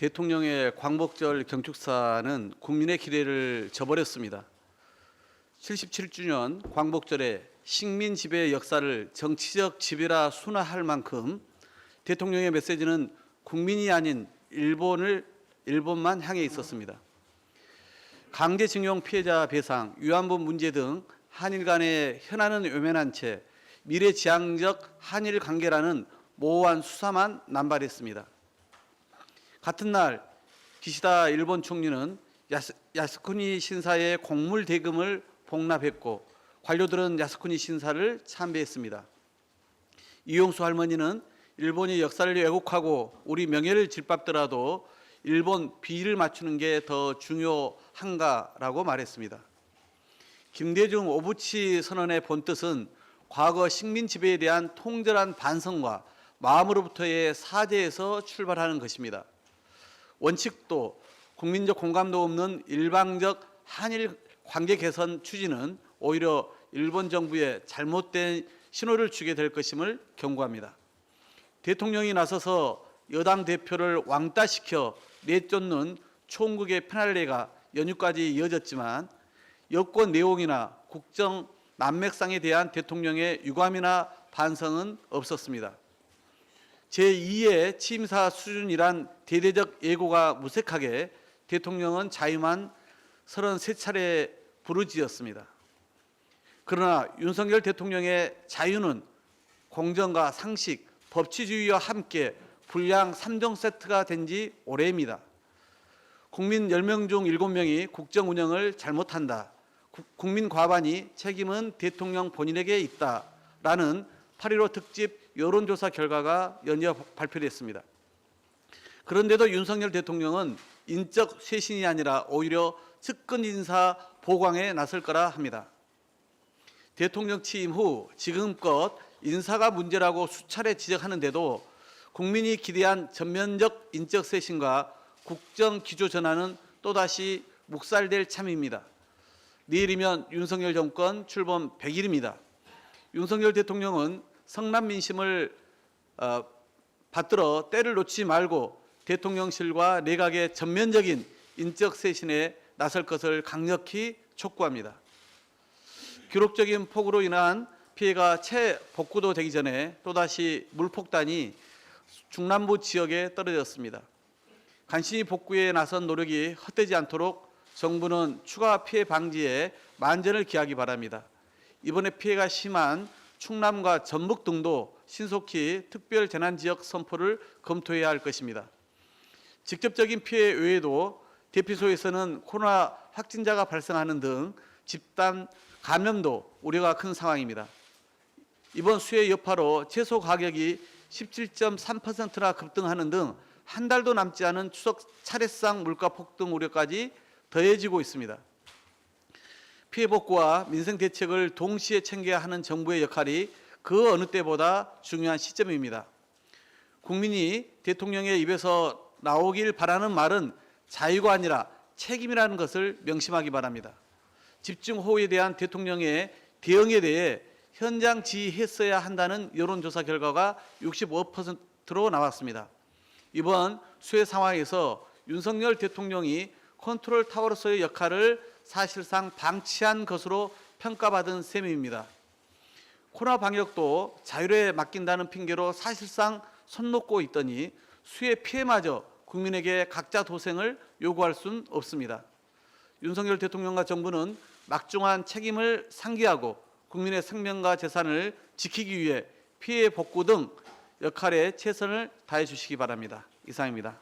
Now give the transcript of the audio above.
대통령의 광복절 경축사는 국민의 기대를 저버렸습니다. 77주년 광복절에 식민 지배의 역사를 정치적 지배라 순화할 만큼 대통령의 메시지는 국민이 아닌 일본만 향해 있었습니다. 강제징용 피해자 배상, 위안부 문제 등 한일 간의 현안은 외면한 채 미래지향적 한일 관계라는 모호한 수사만 남발했습니다. 같은 날 기시다 일본 총리는 야스쿠니 신사의 공물 대금을 복납했고 관료들은 야스쿠니 신사를 참배했습니다. 이용수 할머니는 일본이 역사를 왜곡하고 우리 명예를 짓밟더라도 일본 비위를 맞추는 게 더 중요한가라고 말했습니다. 김대중 오부치 선언의 본뜻은 과거 식민 지배에 대한 통절한 반성과 마음으로부터의 사죄에서 출발하는 것입니다. 원칙도 국민적 공감도 없는 일방적 한일 관계 개선 추진은 오히려 일본 정부에 잘못된 신호를 주게 될 것임을 경고합니다. 대통령이 나서서 여당 대표를 왕따시켜 내쫓는 총국의 페날레가 연휴까지 이어졌지만 여권 내용이나 국정 난맥상에 대한 대통령의 유감이나 반성은 없었습니다. 제2의 취임사 수준이란 대대적 예고가 무색하게 대통령은 자유만 33차례 부르짖었습니다. 그러나 윤석열 대통령의 자유는 공정과 상식, 법치주의와 함께 불량 3종 세트가 된 지 오래입니다. 국민 10명 중 7명이 국정 운영을 잘못한다. 국민 과반이 책임은 대통령 본인에게 있다라는 8.15 특집 여론조사 결과가 연이어 발표됐습니다. 그런데도 윤석열 대통령은 인적 쇄신이 아니라 오히려 측근 인사 보강에 나설 거라 합니다. 대통령 취임 후 지금껏 인사가 문제라고 수차례 지적하는데도 국민이 기대한 전면적 인적 쇄신과 국정 기조 전환은 또다시 묵살될 참입니다. 내일이면 윤석열 정권 출범 100일입니다. 윤석열 대통령은 성남 민심을 받들어 때를 놓지 말고 대통령실과 내각의 전면적인 인적 쇄신에 나설 것을 강력히 촉구합니다. 기록적인 폭우로 인한 피해가 채 복구도 되기 전에 또다시 물폭탄이 중남부 지역에 떨어졌습니다. 간신히 복구에 나선 노력이 헛되지 않도록 정부는 추가 피해 방지에 만전을 기하기 바랍니다. 이번에 피해가 심한 충남과 전북 등도 신속히 특별 재난지역 선포를 검토해야 할 것입니다. 직접적인 피해 외에도 대피소에서는 코로나 확진자가 발생하는 등 집단 감염도 우려가 큰 상황입니다. 이번 수해 여파로 채소 가격이 17.3%나 급등하는 등 한 달도 남지 않은 추석 차례상 물가 폭등 우려까지 더해지고 있습니다. 피해 복구와 민생 대책을 동시에 챙겨야 하는 정부의 역할이 그 어느 때보다 중요한 시점입니다. 국민이 대통령의 입에서 나오길 바라는 말은 자유가 아니라 책임이라는 것을 명심하기 바랍니다. 집중호우에 대한 대통령의 대응에 대해 현장 지휘했어야 한다는 여론조사 결과가 65%로 나왔습니다. 이번 수해 상황에서 윤석열 대통령이 컨트롤 타워로서의 역할을 사실상 방치한 것으로 평가받은 셈입니다. 코로나 방역도 자율에 맡긴다는 핑계로 사실상 손 놓고 있더니 수해 피해마저 국민에게 각자 도생을 요구할 수는 없습니다. 윤석열 대통령과 정부는 막중한 책임을 상기하고 국민의 생명과 재산을 지키기 위해 피해 복구 등 역할에 최선을 다해 주시기 바랍니다. 이상입니다.